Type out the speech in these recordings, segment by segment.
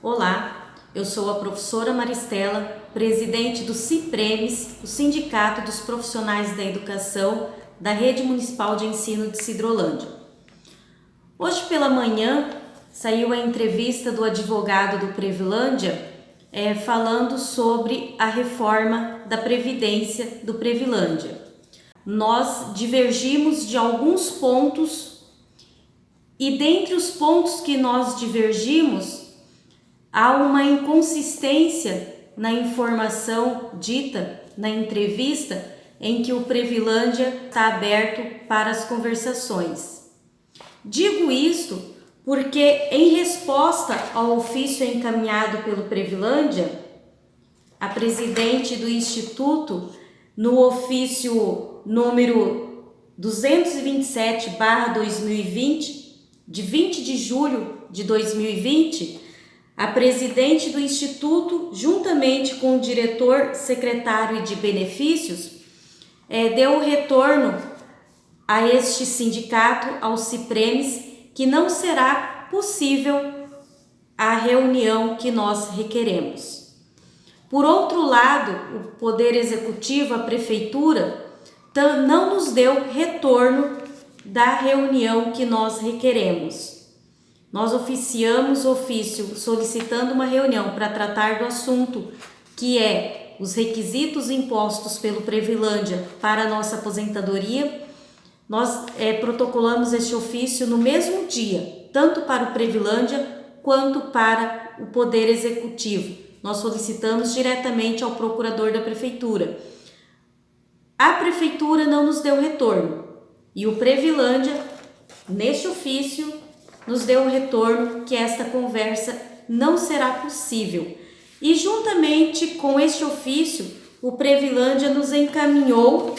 Olá, eu sou a professora Maristela, presidente do CIPREMES, o Sindicato dos Profissionais da Educação da Rede Municipal de Ensino de Sidrolândia. Hoje pela manhã saiu a entrevista do advogado do Previlândia falando sobre a reforma da Previdência do Previlândia. Nós divergimos de alguns pontos e dentre os pontos que nós divergimos, há uma inconsistência na informação dita na entrevista em que o Previlândia está aberto para as conversações. Digo isto porque, em resposta ao ofício encaminhado pelo Previlândia, a presidente do Instituto, no ofício número 227/2020, de 20 de julho de 2020, a presidente do Instituto, juntamente com o diretor secretário de benefícios, deu retorno a este sindicato, ao CIPREMES, que não será possível a reunião que nós requeremos. Por outro lado, o Poder Executivo, a Prefeitura, não nos deu retorno da reunião que nós requeremos. Nós oficiamos ofício solicitando uma reunião para tratar do assunto, que é os requisitos impostos pelo Previlândia para a nossa aposentadoria. Nós protocolamos este ofício no mesmo dia, tanto para o Previlândia quanto para o Poder Executivo. Nós solicitamos diretamente ao procurador da Prefeitura. A Prefeitura não nos deu retorno e o Previlândia, neste ofício, nos deu o retorno que esta conversa não será possível. E juntamente com este ofício, o Previlândia nos encaminhou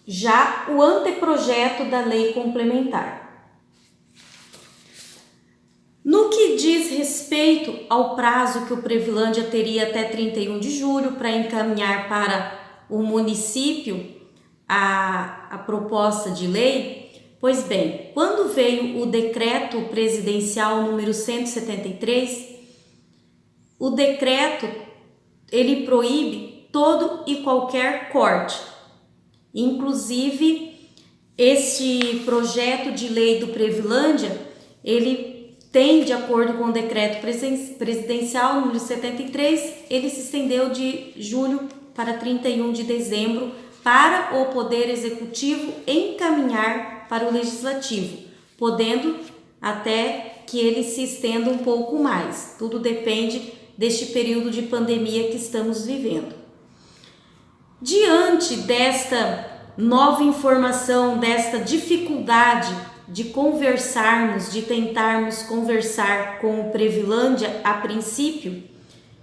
já o anteprojeto da lei complementar. No que diz respeito ao prazo que o Previlândia teria até 31 de julho para encaminhar para o município a proposta de lei, pois bem, quando veio o decreto presidencial número 173, o decreto ele proíbe todo e qualquer corte. Inclusive, este projeto de lei do Previlândia, ele tem, de acordo com o decreto presidencial número 73, ele se estendeu de julho para 31 de dezembro para o Poder Executivo encaminhar para o Legislativo, podendo até que ele se estenda um pouco mais. Tudo depende deste período de pandemia que estamos vivendo. Diante desta nova informação, desta dificuldade de conversarmos, de tentarmos conversar com o Previlândia a princípio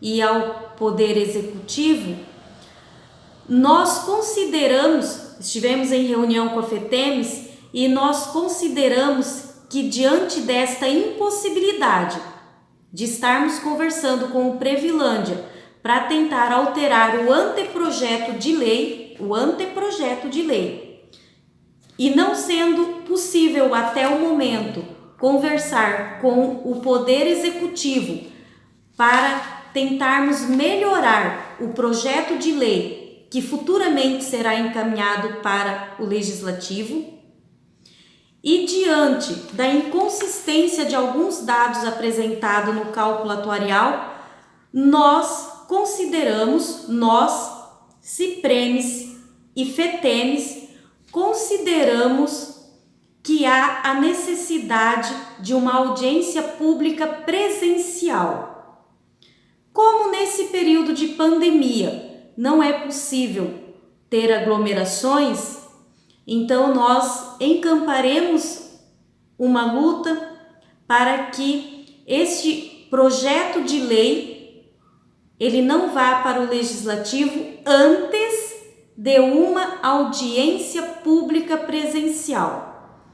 e ao Poder Executivo, nós consideramos, estivemos em reunião com a FETEMES e nós consideramos que diante desta impossibilidade de estarmos conversando com o Previlândia para tentar alterar o anteprojeto de lei, e não sendo possível até o momento conversar com o Poder Executivo para tentarmos melhorar o projeto de lei que futuramente será encaminhado para o Legislativo, e diante da inconsistência de alguns dados apresentados no cálculo atuarial, nós CIPREMES e FETEMES, consideramos que há a necessidade de uma audiência pública presencial. Como nesse período de pandemia não é possível ter aglomerações, então nós encamparemos uma luta para que este projeto de lei ele não vá para o Legislativo antes de uma audiência pública presencial.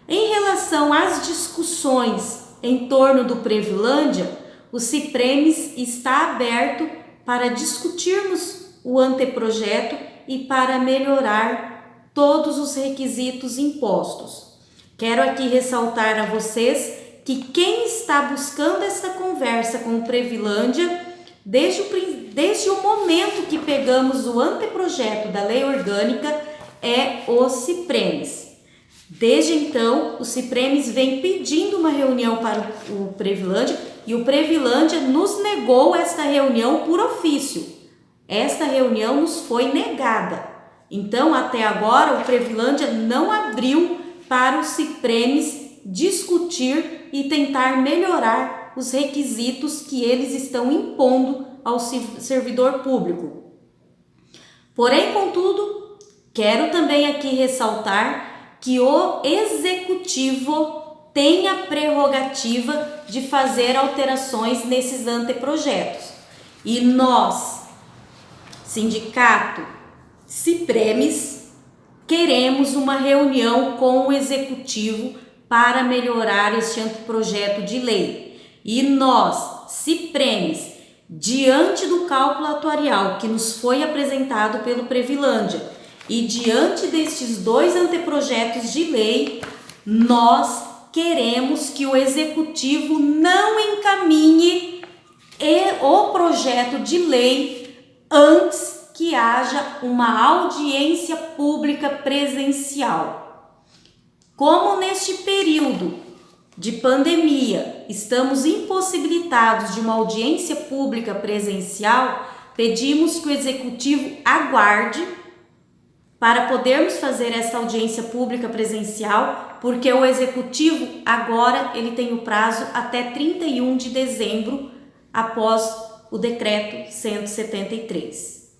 Em relação às discussões em torno do Previlândia, o CIPREMES está aberto para discutirmos o anteprojeto e para melhorar todos os requisitos impostos. Quero aqui ressaltar a vocês que quem está buscando essa conversa com o Previlândia, desde o momento que pegamos o anteprojeto da lei orgânica, é o Cipremes. Desde então, o Cipremes vem pedindo uma reunião para o Previlândia e o Previlândia nos negou esta reunião por ofício. Esta reunião nos foi negada. Então, até agora, o Previlândia não abriu para o Cipremes discutir e tentar melhorar os requisitos que eles estão impondo ao servidor público. Porém, contudo, quero também aqui ressaltar que o Executivo tem a prerrogativa de fazer alterações nesses anteprojetos. E nós, Sindicato Cipremes, queremos uma reunião com o Executivo para melhorar este anteprojeto de lei. E nós, Cipremes, diante do cálculo atuarial que nos foi apresentado pelo Previlândia e diante destes dois anteprojetos de lei, nós queremos que o Executivo não encaminhe o projeto de lei antes que haja uma audiência pública presencial. Como neste período de pandemia estamos impossibilitados de uma audiência pública presencial, pedimos que o Executivo aguarde para podermos fazer essa audiência pública presencial, porque o Executivo agora ele tem o prazo até 31 de dezembro, após o decreto 173.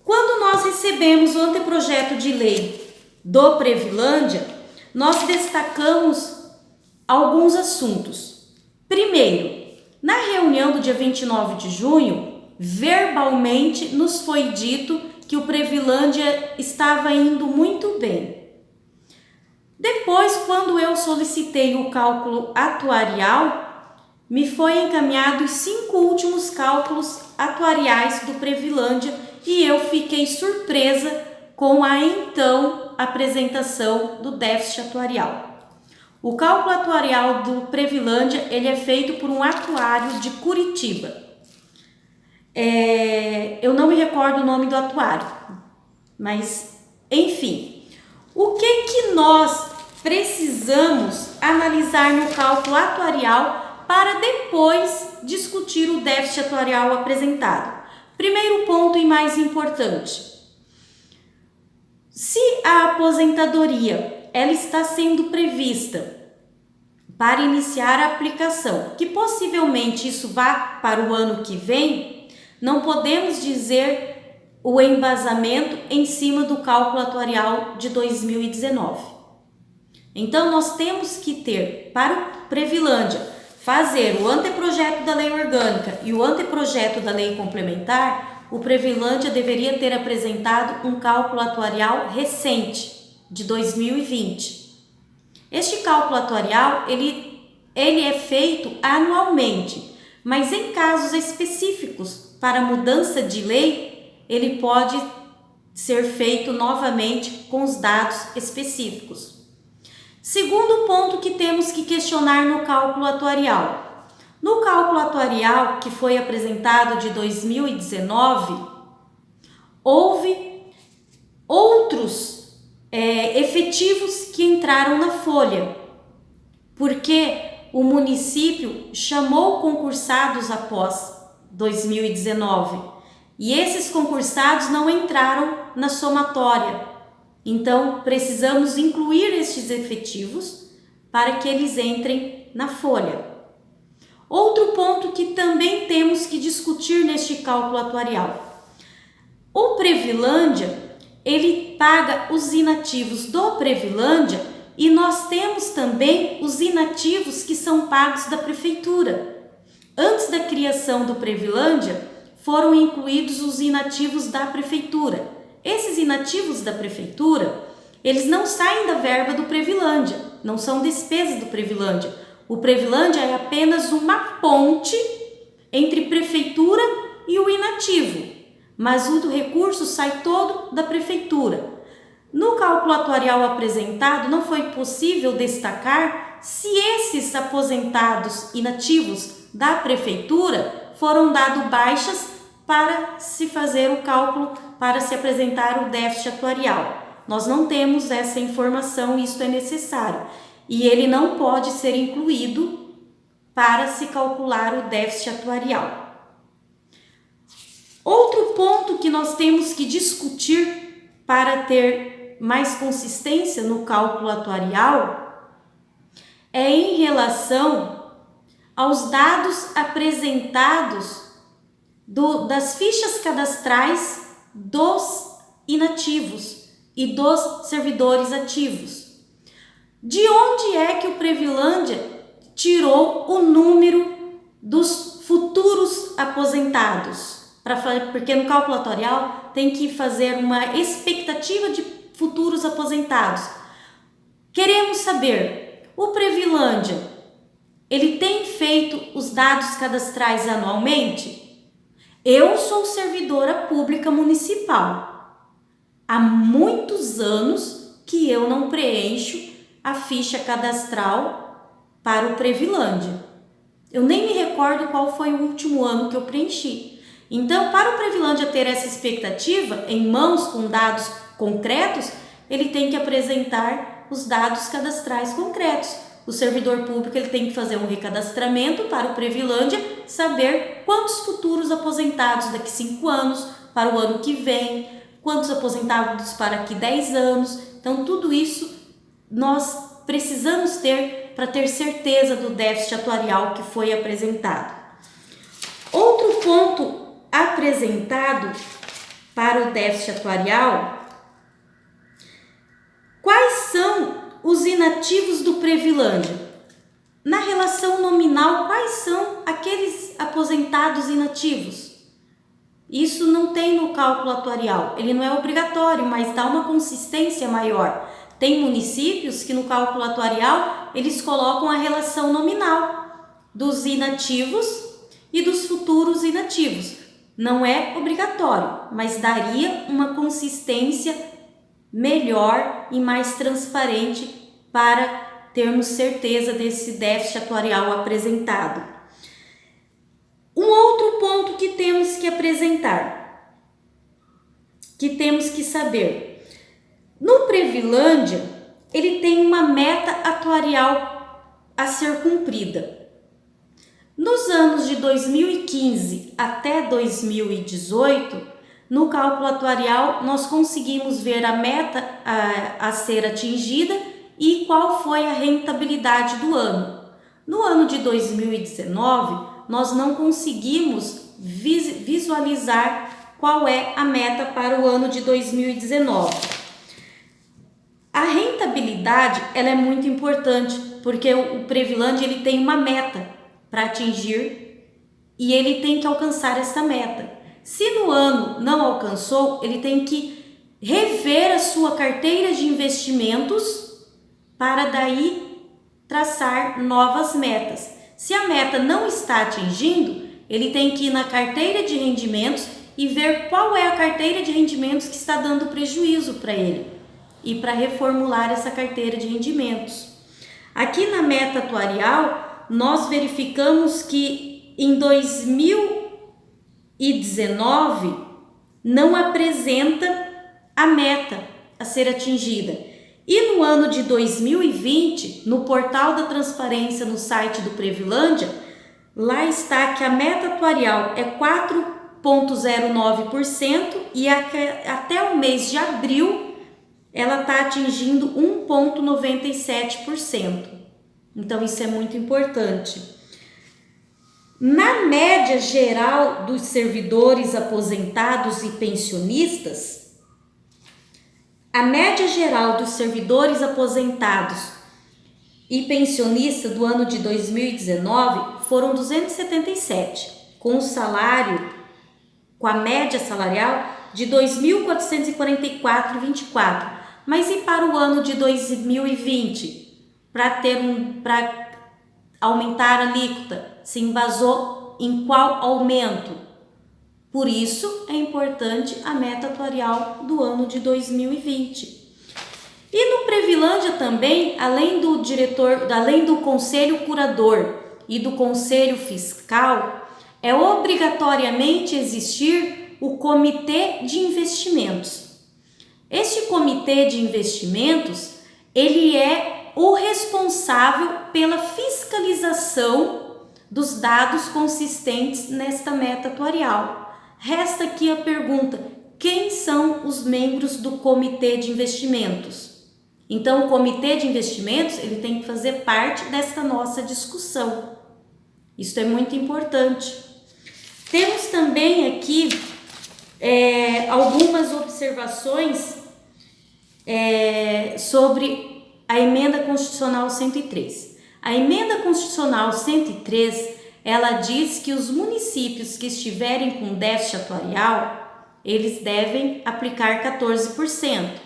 Quando nós recebemos o anteprojeto de lei do Previlândia, nós destacamos alguns assuntos. Primeiro, na reunião do dia 29 de junho, verbalmente nos foi dito que o Previlândia estava indo muito bem. Depois, quando eu solicitei o cálculo atuarial, me foi encaminhado os 5 últimos cálculos atuariais do Previlândia e eu fiquei surpresa com a então apresentação do déficit atuarial. O cálculo atuarial do Previlândia ele é feito por um atuário de Curitiba. Eu não me recordo o nome do atuário, mas enfim. O que nós precisamos analisar no cálculo atuarial para depois discutir o déficit atuarial apresentado? Primeiro ponto e mais importante. Se a aposentadoria ela está sendo prevista para iniciar a aplicação, que possivelmente isso vá para o ano que vem, não podemos dizer o embasamento em cima do cálculo atuarial de 2019. Então, nós temos que ter, para o Previlândia, fazer o anteprojeto da lei orgânica e o anteprojeto da lei complementar, o Previlândia deveria ter apresentado um cálculo atuarial recente, de 2020. Este cálculo atuarial, ele é feito anualmente, mas em casos específicos para mudança de lei, ele pode ser feito novamente com os dados específicos. Segundo ponto que temos que questionar no cálculo atuarial. No cálculo atuarial que foi apresentado de 2019, houve outros efetivos que entraram na folha, porque o município chamou concursados após 2019 e esses concursados não entraram na somatória. Então, precisamos incluir estes efetivos para que eles entrem na folha. Outro ponto que também temos que discutir neste cálculo atuarial. O Previlândia, ele paga os inativos do Previlândia e nós temos também os inativos que são pagos da Prefeitura. Antes da criação do Previlândia, foram incluídos os inativos da Prefeitura. Esses inativos da Prefeitura, eles não saem da verba do Previlândia, não são despesas do Previlândia. O Previlândia é apenas uma ponte entre Prefeitura e o inativo, mas o recurso sai todo da Prefeitura. No cálculo atuarial apresentado, não foi possível destacar se esses aposentados inativos da prefeitura foram dados baixas para se fazer o cálculo, para se apresentar o déficit atuarial. Nós não temos essa informação, isso é necessário. E ele não pode ser incluído para se calcular o déficit atuarial. Outro ponto que nós temos que discutir para ter mais consistência no cálculo atuarial é em relação aos dados apresentados das fichas cadastrais dos inativos e dos servidores ativos. De onde é que o Previlândia tirou o número dos futuros aposentados? Porque no cálculo atuarial tem que fazer uma expectativa de futuros aposentados. Queremos saber, o Previlândia, ele tem feito os dados cadastrais anualmente? Eu sou servidora pública municipal. Há muitos anos que eu não preencho a ficha cadastral para o Previlândia. Eu nem me recordo qual foi o último ano que eu preenchi. Então, para o Previlândia ter essa expectativa em mãos com dados concretos, ele tem que apresentar os dados cadastrais concretos. O servidor público ele tem que fazer um recadastramento para o Previlândia, saber quantos futuros aposentados daqui 5 anos, para o ano que vem, quantos aposentados para daqui 10 anos. Então, tudo isso nós precisamos ter para ter certeza do déficit atuarial que foi apresentado. Outro ponto apresentado para o déficit atuarial: quais são os inativos do Previlândia? Na relação nominal, quais são aqueles aposentados inativos? Isso não tem no cálculo atuarial, ele não é obrigatório, mas dá uma consistência maior. Tem municípios que no cálculo atuarial eles colocam a relação nominal dos inativos e dos futuros inativos. Não é obrigatório, mas daria uma consistência melhor e mais transparente para termos certeza desse déficit atuarial apresentado. Um outro ponto que temos que apresentar, que temos que saber: no Previlândia, ele tem uma meta atuarial a ser cumprida. Nos anos de 2015 até 2018, no cálculo atuarial, nós conseguimos ver a meta a ser atingida e qual foi a rentabilidade do ano. No ano de 2019, nós não conseguimos visualizar qual é a meta para o ano de 2019. A rentabilidade ela é muito importante, porque o Previlândia ele tem uma meta para atingir e ele tem que alcançar essa meta. Se no ano não alcançou, ele tem que rever a sua carteira de investimentos para daí traçar novas metas. Se a meta não está atingindo, ele tem que ir na carteira de rendimentos e ver qual é a carteira de rendimentos que está dando prejuízo para ele e para reformular essa carteira de rendimentos. Aqui na meta atuarial, nós verificamos que em 2019 não apresenta a meta a ser atingida. E no ano de 2020, no portal da transparência no site do Previlândia, lá está que a meta atuarial é 4,09% e até o mês de abril ela está atingindo 1,97%. Então, isso é muito importante. Na média geral dos servidores aposentados e pensionistas, a média geral dos servidores aposentados e pensionistas do ano de 2019 foram 277, com o salário, com a média salarial de R$ 2.444,24. Mas e para o ano de 2020? Para aumentar a alíquota, se embasou em qual aumento? Por isso é importante a meta atuarial do ano de 2020. E no Previlândia também, além do Conselho Curador e do Conselho Fiscal, é obrigatoriamente existir o Comitê de Investimentos. Este Comitê de Investimentos, ele é o responsável pela fiscalização dos dados consistentes nesta meta atuarial. Resta aqui a pergunta: quem são os membros do Comitê de Investimentos? Então, o Comitê de Investimentos, ele tem que fazer parte desta nossa discussão. Isso é muito importante. Temos também aqui algumas observações sobre a Emenda Constitucional 103. A Emenda Constitucional 103, ela diz que os municípios que estiverem com déficit atuarial, eles devem aplicar 14%.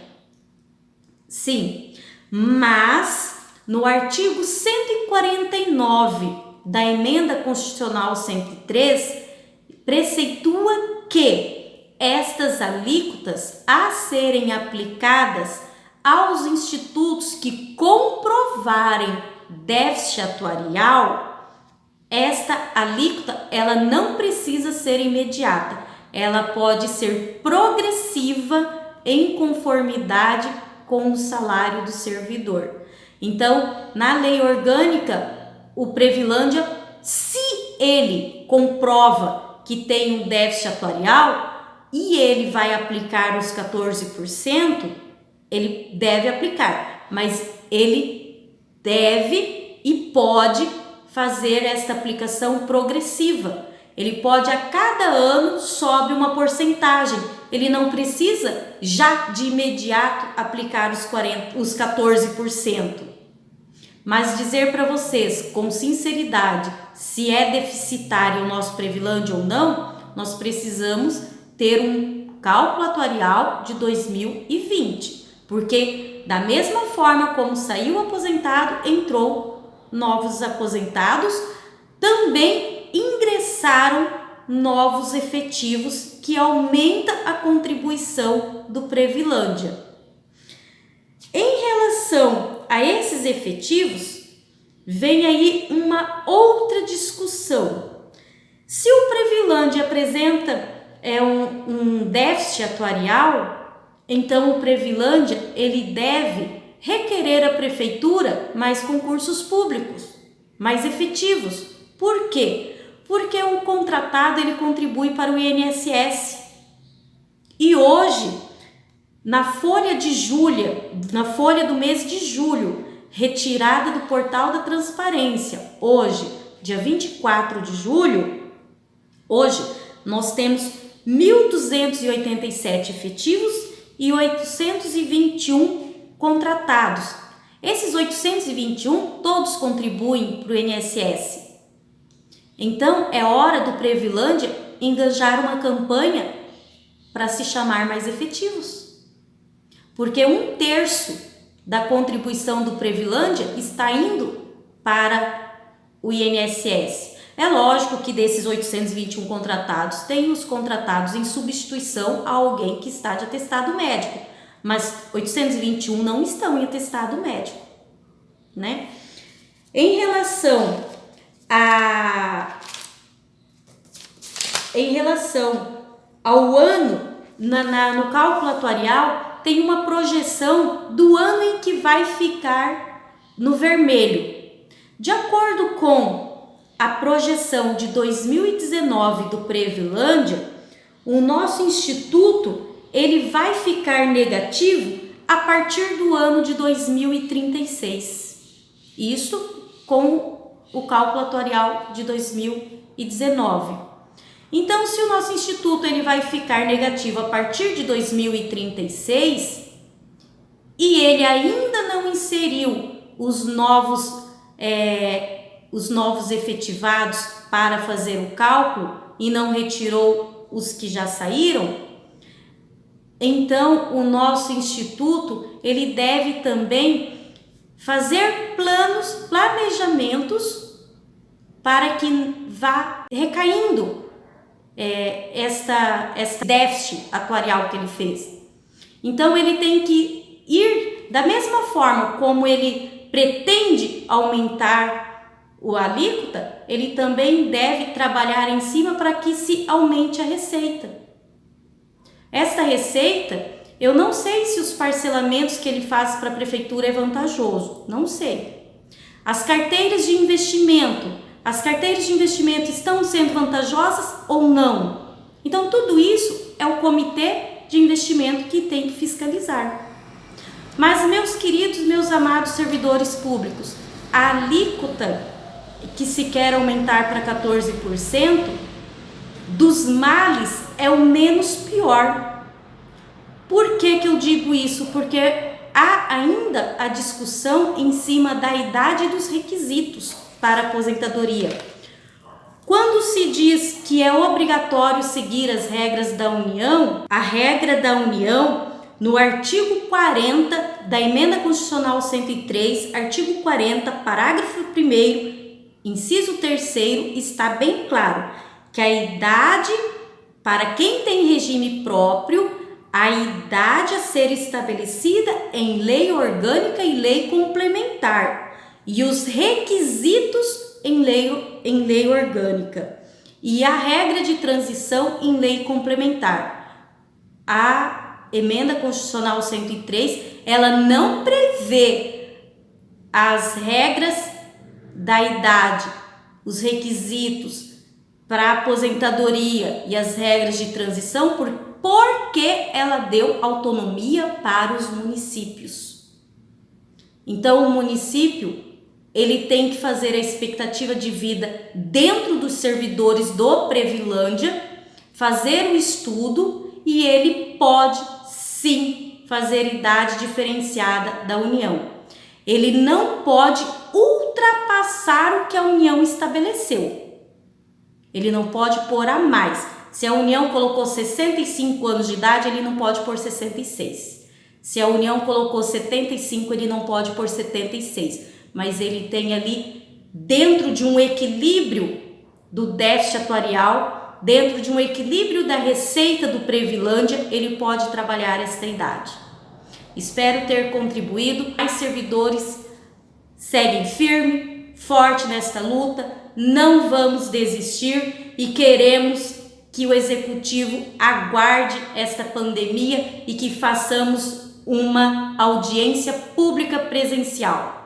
Sim, mas no artigo 149 da Emenda Constitucional 103, preceitua que estas alíquotas a serem aplicadas aos institutos que comprovarem déficit atuarial, esta alíquota ela não precisa ser imediata, ela pode ser progressiva em conformidade com o salário do servidor. Então, na lei orgânica, o Previlândia, se ele comprova que tem um déficit atuarial e ele vai aplicar os 14%, ele deve aplicar, mas ele deve e pode fazer esta aplicação progressiva. Ele pode a cada ano sobe uma porcentagem. Ele não precisa já de imediato aplicar os 14%. Mas dizer para vocês com sinceridade se é deficitário o nosso Previlândia ou não, nós precisamos ter um cálculo atuarial de 2020. Porque da mesma forma como saiu o aposentado, entrou novos aposentados, também ingressaram novos efetivos que aumenta a contribuição do Previlândia. Em relação a esses efetivos, vem aí uma outra discussão. Se o Previlândia apresenta um déficit atuarial, então o Previlândia ele deve requerer à prefeitura mais concursos públicos, mais efetivos. Por quê? Porque o contratado ele contribui para o INSS. E hoje, na folha do mês de julho, retirada do portal da transparência, hoje, dia 24 de julho, hoje nós temos 1.287 efetivos e 821 contratados. Esses 821 todos contribuem para o INSS. Então, é hora do Previlândia engajar uma campanha para se chamar mais efetivos. Porque 1/3 da contribuição do Previlândia está indo para o INSS. É lógico que desses 821 contratados, tem os contratados em substituição a alguém que está de atestado médico. Mas 821 não estão em atestado médico, né? Em relação ao ano, no cálculo atuarial, tem uma projeção do ano em que vai ficar no vermelho. De acordo com a projeção de 2019 do Previlândia, o nosso instituto ele vai ficar negativo a partir do ano de 2036. Isso com o cálculo atuarial de 2019. Então, se o nosso instituto ele vai ficar negativo a partir de 2036 e ele ainda não inseriu os novos efetivados para fazer o cálculo e não retirou os que já saíram, então o nosso instituto ele deve também fazer planejamentos para que vá recaindo esse déficit atuarial que ele fez. Então ele tem que ir da mesma forma como ele pretende aumentar a alíquota, ele também deve trabalhar em cima para que se aumente a receita. Esta receita, eu não sei se os parcelamentos que ele faz para a prefeitura é vantajoso, não sei. As carteiras de investimento estão sendo vantajosas ou não? Então tudo isso é o comitê de investimento que tem que fiscalizar. Mas, meus queridos, meus amados servidores públicos, a alíquota que se quer aumentar para 14%, dos males é o menos pior. Por que eu digo isso? Porque há ainda a discussão em cima da idade dos requisitos para aposentadoria. Quando se diz que é obrigatório seguir as regras da União, a regra da União, no artigo 40 da Emenda Constitucional 103, artigo 40, parágrafo 1º, inciso 3º, está bem claro que a idade, para quem tem regime próprio, a idade a ser estabelecida em lei orgânica e lei complementar, e os requisitos em lei orgânica, e a regra de transição em lei complementar. A Emenda Constitucional 103, ela não prevê as regras da idade, os requisitos para aposentadoria e as regras de transição, porque ela deu autonomia para os municípios. Então, o município, ele tem que fazer a expectativa de vida dentro dos servidores do Previlândia, fazer o estudo, e ele pode sim fazer idade diferenciada da União. Ele não pode ultrapassar o que a União estabeleceu. Ele não pode pôr a mais. Se a União colocou 65 anos de idade, ele não pode pôr 66. Se a União colocou 75, ele não pode pôr 76. Mas ele tem ali, dentro de um equilíbrio do déficit atuarial, dentro de um equilíbrio da receita do Previlândia, ele pode trabalhar esta idade. Espero ter contribuído. Os servidores seguem firme, forte nesta luta, não vamos desistir e queremos que o Executivo aguarde esta pandemia e que façamos uma audiência pública presencial.